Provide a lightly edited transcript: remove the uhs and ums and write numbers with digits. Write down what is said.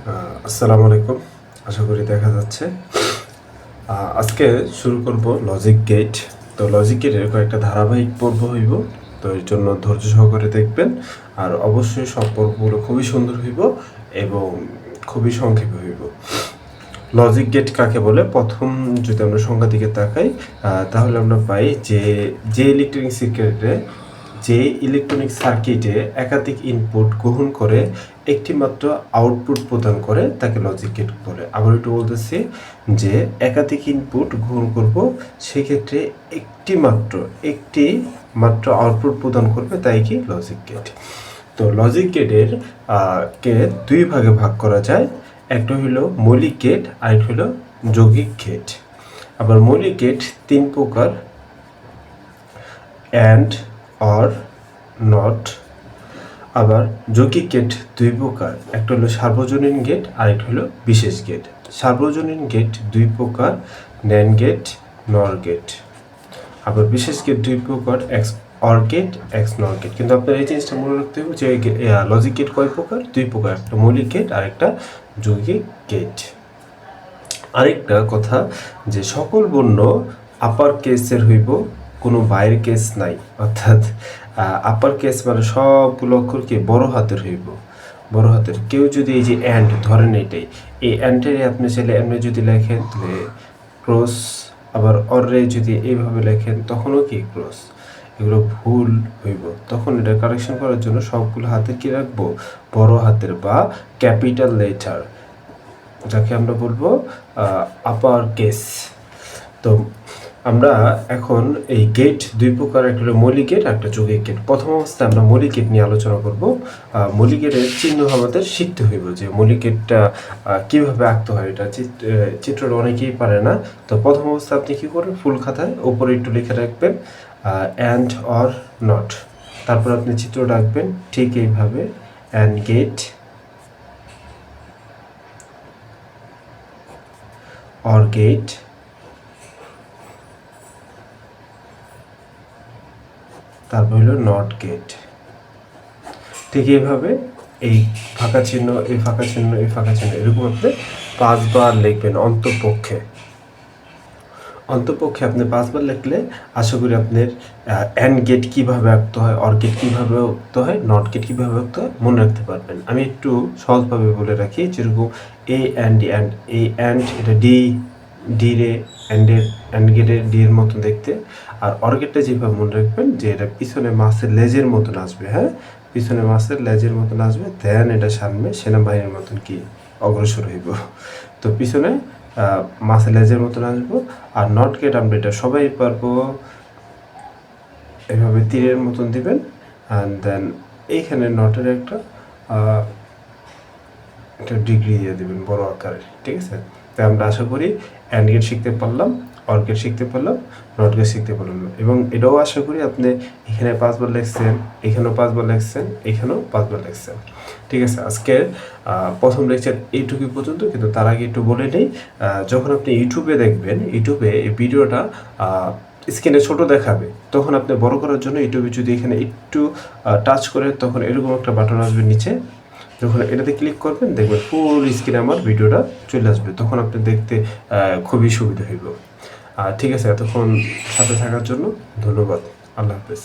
আসসালামু আলাইকুম। আশা করি দেখা যাচ্ছে। আজকে শুরু করব লজিক গেট। তো লজিক গেটের কয়েকটা ধারাবাহিক পর্ব হইব। তো এর জন্য ধৈর্য সহকারে দেখবেন। আর অবশ্যই সব পর্বগুলো খুবই সুন্দর হইব এবং খুবই সংক্ষেপে হইব। লজিক গেট কাকে বলে? প্রথম যদি আমরা সংজ্ঞার দিকে তাকাই, তাহলে আমরা পাই যে ইলেকট্রনিক সার্কিটে একাধিক ইনপুট গ্রহণ করে একটি মাত্র আউটপুট প্রদান করে তাকে লজিক গেট বলে। আবার একটু বলতেছি যে একাধিক ইনপুট গ্রহণ করব, সেক্ষেত্রে একটি মাত্র আউটপুট প্রদান করবে, তাই কি লজিক গেট। তো লজিক গেটের কে দুই ভাগে ভাগ করা যায়। একটা হলো মৌলিক গেট, আরেকটা হলো যৌগিক গেট। আবার মৌলিক গেট তিন প্রকার: অ্যান্ড, অর, নট। আবার যৌগিক গেট দুই প্রকার, একটা হলো সার্বজনীন গেট, আরেকটা হলো বিশেষ গেট। সার্বজনীন গেট দুই প্রকার: ন্যান্ড গেট, নর গেট। আবার বিশেষ গেট দুই প্রকার: অর গেট, নর গেট। কিন্তু আপনার এই জিনিসটা মনে রাখতে হবে যে লজিক গেট কয় প্রকার? দুই প্রকার, একটা মৌলিক গেট আর একটা যৌগিক গেট। আরেকটা কথা, যে সকল বর্ণ আপার কেসের হইব, কোনো বাইরের কেস নাই। অর্থাৎ আপার কেস মানে সবগুলো অক্ষর কি বড় হাতের হইব, বড় হাতের। কেউ যদি এই যে অ্যান্ড ধরেন, এই অ্যান্ডের আপনি চাইলে এমনি যদি লেখেন তাহলে ক্রস, আবার অরে যদি এইভাবে লেখেন তখনও কি ক্রস। এগুলো ভুল হইব। তখন এটা কারেকশন করার জন্য সবগুলো হাতের কি রাখবো? বড় হাতের বা ক্যাপিটাল লেটার, যাকে আমরা বলবো আপার কেস। তো আমরা এখন এই গেট দুই প্রকার, একটা হলো মৌলিক গেট, একটা যৌগিক গেট। প্রথম অবস্থায় আমরা মৌলিক গেট নিয়ে আলোচনা করব। মৌলিক গেটের চিহ্ন আমাদের শিখতে হইব, যে মৌলিক গেটটা কীভাবে আঁকতে হয়। এটা চিত্রটা অনেকেই পারে না। তো প্রথম অবস্থায় আপনি কী করবেন? ফুল খাতায় ওপরে একটু লিখে রাখবেন অ্যান্ড, অর, নট। তারপর আপনি চিত্রটা আঁকবেন ঠিক এইভাবে, অ্যান্ড গেট, অর গেট, তারপর হলো নট গেট। ঠিক এইভাবে এই ফাঁকা চিহ্ন, এই ফাঁকা চিহ্ন, এই ফাঁকা চিহ্ন, এরকম আপনি 5 বার লিখবেন অন্তপক্ষে। আপনি 5 বার লিখলে আশা করি আপনার অ্যান্ড গেট কীভাবে আঁকতে হয়, অর গেট কীভাবে আঁকতে হয়, নট গেট কীভাবে আঁকতে হয় মনে রাখতে পারবেন। আমি একটু সহজভাবে বলে রাখি, যেরকম এ অ্যান্ড এই অ্যান্ড এটা ডি রে অ্যান্ড গেটের ডি এর মতন দেখতে। আর অর গেটটা যেভাবে মনে রাখবেন যে এটা পিছনে মাছের লেজের মতন আসবে। হ্যাঁ, পিছনে মাছের লেজের মতন আসবে, দেন এটা সামনে সেনাবাহিনীর মতন কি অগ্রসর হইব। তো পিছনে মাছের লেজের মতন আসবো। আর নট গেট আমরা এটা সবাই পারবো, এভাবে তীরের মতন দিবেন, অ্যান্ড দেন এইখানে নটের একটা ডিগ্রি দিয়ে দেবেন বড় আকারে। ঠিক আছে? তাই আমরা আশা করি অ্যান্ড গেট শিখতে পারলাম, অর গেট শিখতে পারলাম, নট গেট শিখতে পারলাম। এবং এটাও আশা করি আপনি এখানে 5 বার লিখছেন, এখানেও 5 বার লিখছেন, এখানেও 5 বার লিখছেন। ঠিক আছে? আজকের প্রথম লেকচার এইটুকুই পর্যন্ত। কিন্তু তার আগে একটু বলে নেই, যখন আপনি ইউটিউবে দেখবেন, ইউটিউবে এই ভিডিওটা স্ক্রিনে ছোট দেখাবে, তখন আপনি বড় করার জন্য ইউটিউবে যদি এখানে একটু টাচ করে, তখন এরকম একটা বাটন আসবে নিচে। যখন এটাতে ক্লিক করবেন, দেখবেন ফুল স্ক্রিনে আমার ভিডিওটা চলে আসবে। তখন আপনি দেখতে খুবই সুবিধা হইব। ঠিক আছে, এতক্ষণ সাথে থাকার জন্য ধন্যবাদ। আল্লাহ হাফেজ।